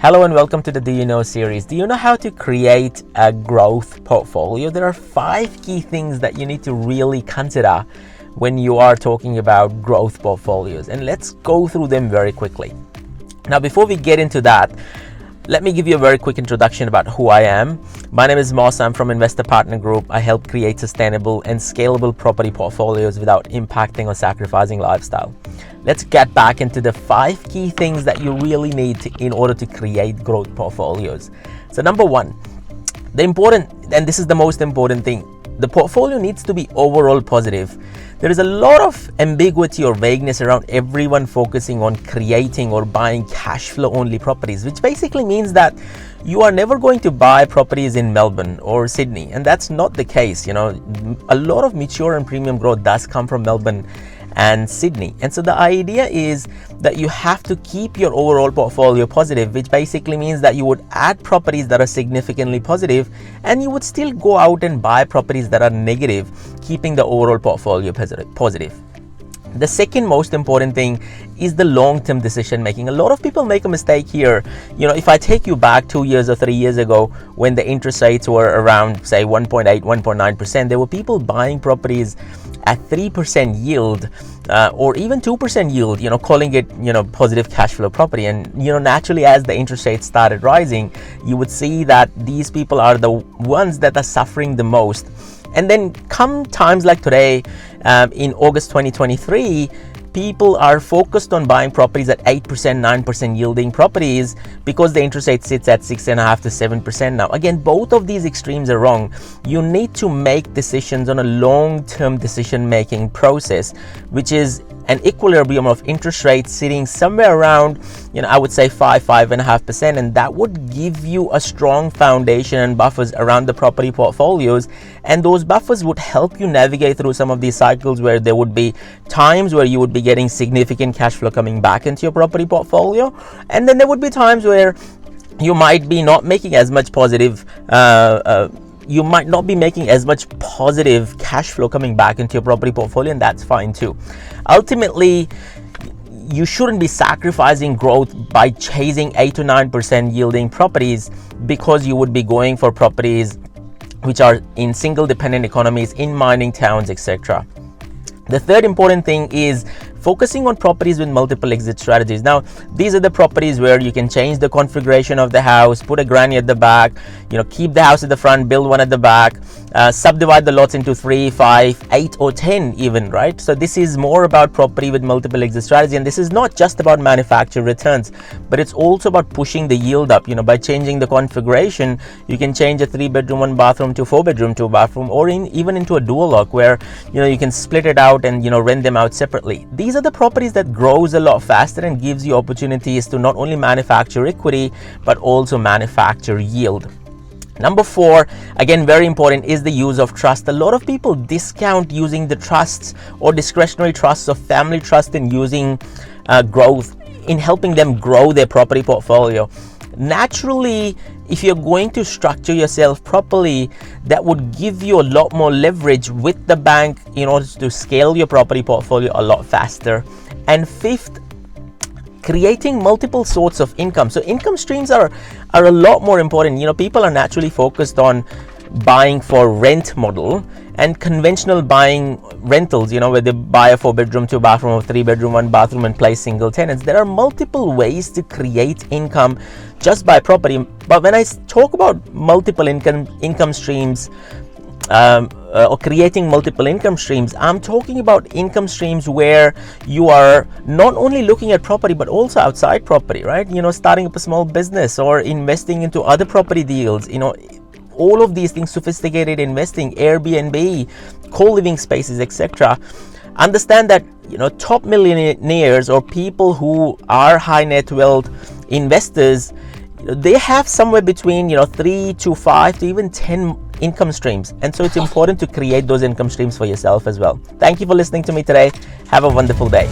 Hello and welcome to the Do You Know series. Do you know how to create a growth portfolio? There are 5 key things that you need to really consider when you are talking about growth portfolios, and let's go through them very quickly. Now, before we get into that, let me give you a very quick introduction about who I am. My name is Moxin. I'm from Investor Partner Group. I help create sustainable and scalable property portfolios without impacting or sacrificing lifestyle. Let's get back into the 5 key things that you really need in order to create growth portfolios. So number 1, and this is the most important thing, the portfolio needs to be overall positive. There is a lot of ambiguity or vagueness around everyone focusing on creating or buying cash flow only properties, which basically means that you are never going to buy properties in Melbourne or Sydney, and that's not the case. A lot of mature and premium growth does come from Melbourne and Sydney, and so the idea is that you have to keep your overall portfolio positive, which basically means that you would add properties that are significantly positive and you would still go out and buy properties that are negative, keeping the overall portfolio positive. The second most important thing is the long-term decision making. A lot of people make a mistake here. If I take you back 2 years or 3 years ago, when the interest rates were around, say, 1.8, 1.9%, there were people buying properties at 3% yield or even 2% yield, calling it, positive cash flow property. And, naturally, as the interest rates started rising, you would see that these people are the ones that are suffering the most. And then come times like today, in August 2023, people are focused on buying properties at 8%, 9% yielding properties because the interest rate sits at 6.5% to 7% now. Again, both of these extremes are wrong. You need to make decisions on a long-term decision-making process, which is an equilibrium of interest rates sitting somewhere around, I would say 5.5%, and that would give you a strong foundation and buffers around the property portfolios. And those buffers would help you navigate through some of these cycles where there would be times where you would be getting significant cash flow coming back into your property portfolio, and then there would be times where you might be not making as much positive you might not be making as much positive cash flow coming back into your property portfolio, and that's fine too. Ultimately, you shouldn't be sacrificing growth by chasing 8 to 9% yielding properties, because you would be going for properties which are in single dependent economies, in mining towns, etc. The third important thing is focusing on properties with multiple exit strategies. Now, these are the properties where you can change the configuration of the house, put a granny at the back, keep the house at the front, build one at the back, subdivide the lots into 3, 5, 8 or 10 even, right? So this is more about property with multiple exit strategy, and this is not just about manufacturer returns, but it's also about pushing the yield up. By changing the configuration, you can change a 3-bedroom 1 bathroom to 4-bedroom 2 bathroom, or even into a dual lock where you can split it out and rent them out separately. These are the properties that grows a lot faster and gives you opportunities to not only manufacture equity but also manufacture yield. Number 4, again very important, is the use of trust. A lot of people discount using the trusts or discretionary trusts or family trust in using growth in helping them grow their property portfolio. Naturally, if you're going to structure yourself properly, that would give you a lot more leverage with the bank in order to scale your property portfolio a lot faster. And 5th, creating multiple sorts of income. So income streams are a lot more important. People are naturally focused on buying for rent model and conventional buying rentals, where they buy a 4-bedroom 2 bathroom or 3-bedroom 1 bathroom and place single tenants. There are multiple ways to create income just by property. But when I talk about multiple income streams or creating multiple income streams, I'm talking about income streams where you are not only looking at property but also outside property, right? Starting up a small business or investing into other property deals, all of these things, sophisticated investing, Airbnb, co-living spaces, etc. Understand that top millionaires or people who are high net wealth investors, they have somewhere between 3 to 5 to even 10 income streams, and so it's important to create those income streams for yourself as well. Thank you for listening to me today. Have a wonderful day.